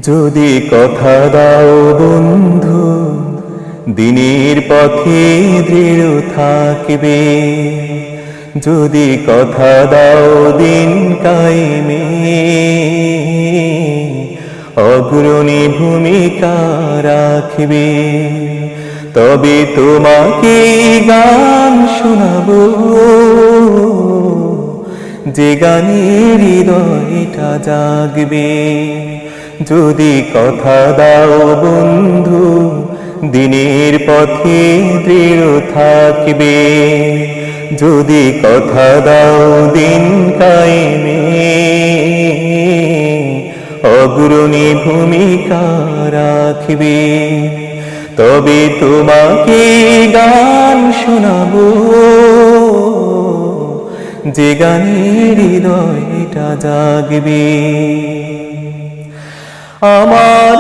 যদি কথা দাও বন্ধু, দিনের পথে দৃঢ় থাকবে। যদি কথা দাও দিন কায়েমে, অগ্রণী ভূমিকা রাখবে। তবে তোমাকে গান শোনাবো, যে গানের হৃদয়টা জাগবে। যদি কথা দাও বন্ধু, দিনের পথে দৃঢ় থাকবে। যদি কথা দাও দিন কায়েমে, অগ্রণী ভূমিকা রাখবে। তবে তোমাকে গান শোনাবো, যে গানের হৃদয়টা জাগবে। আমার